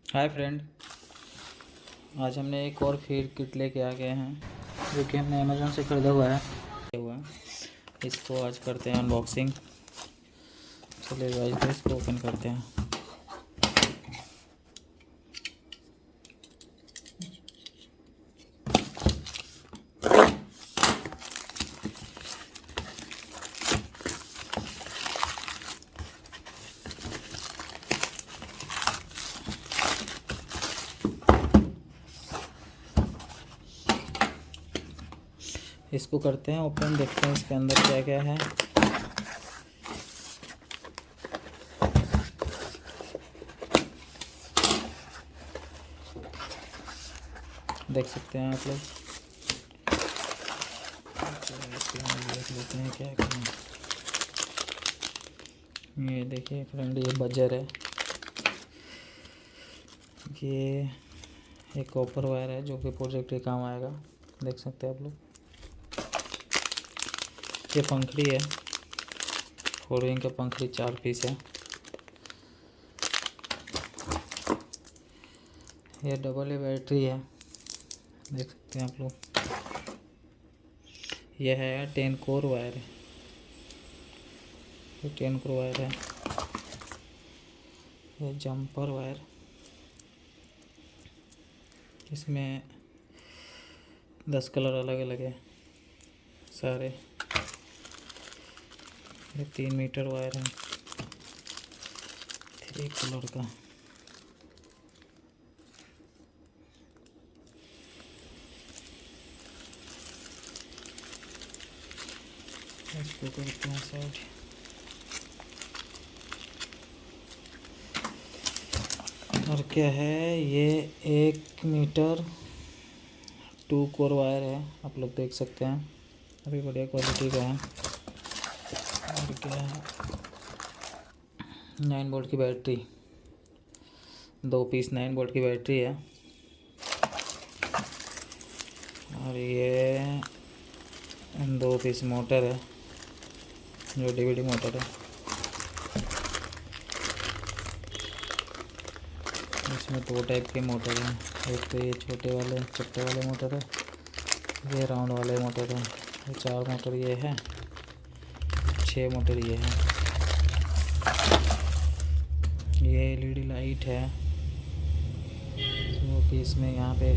Hi friend, आज हमने एक और फीड किट लेके आ गए हैं जो कि हमने अमेज़न से ख़रीदा हुआ है। इसको आज करते हैं अनबॉक्सिंग। चलिए गाइस, तो इसको ओपन करते हैं। इसको करते हैं ओपन, देखते हैं इसके अंदर क्या क्या है। देख सकते हैं आप लोग। इसके अंदर देख लेते हैं क्या क्या है। ये देखिए फ्रेंड, ये बजर है। ये एक कॉपर वायर है जो कि प्रोजेक्ट के काम आएगा। देख सकते हैं आप लोग। ये पंखड़ी है, 4 रिंग का पंखड़ी, 4 पीस है। ये डबल ए बैटरी है, देख सकते हैं आप लोग। यह है 10 कोर वायर है, ये 10 कोर वायर है। ये जंपर वायर, इसमें 10 कलर अलग अलग है सारे। ये 3 मीटर वायर है, 3 कलर का। इसको करते हैं साइड। और क्या है, ये 1 मीटर 2 कोर वायर है, आप लोग देख सकते हैं। अभी बढ़िया क्वालिटी का है। और क्या है, 9 वोल्ट की बैटरी, 2 पीस 9 वोल्ट की बैटरी है। और ये 2 पीस मोटर है, जो डीवीडी मोटर है। इसमें 2 टाइप के मोटर हैं, एक तो ये छोटे वाले चट्टे वाले मोटर है, ये राउंड वाले मोटर है। ये 4 मोटर ये है, 6 मोटर ये है। ये एलईडी लाइट है, जो कि इसमें यहाँ पे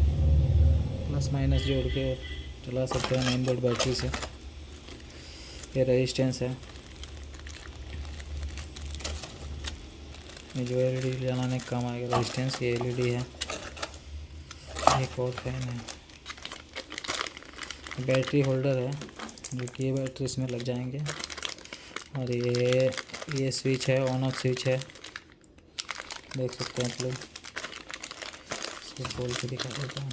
प्लस माइनस जोड़ के चला सकते हैं 9 वोल्ट बैटरी से। ये रेजिस्टेंस है, ये जो एलईडी जलाने का काम आएगा रेजिस्टेंस, ये एलईडी है। एक और फैन है, बैटरी होल्डर है, जो कि ये बैटरी इसमें लग जाएंगे। और ये स्विच है, ऑन ऑफ स्विच है, देख सकते हैं आप लोग। इसको खोल के दिखा देता हूँ।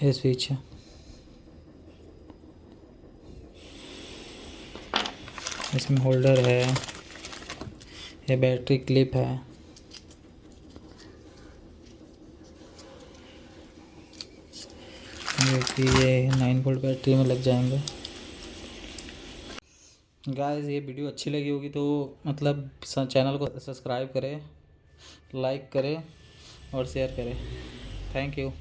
ये स्विच है, इसमें होल्डर है। ये बैटरी क्लिप है, जो कि ये 9 वोल्ट बैटरी में लग जाएंगे। गाइस, ये वीडियो अच्छी लगी होगी तो मतलब चैनल को सब्सक्राइब करें, लाइक करें और शेयर करें। Thank you.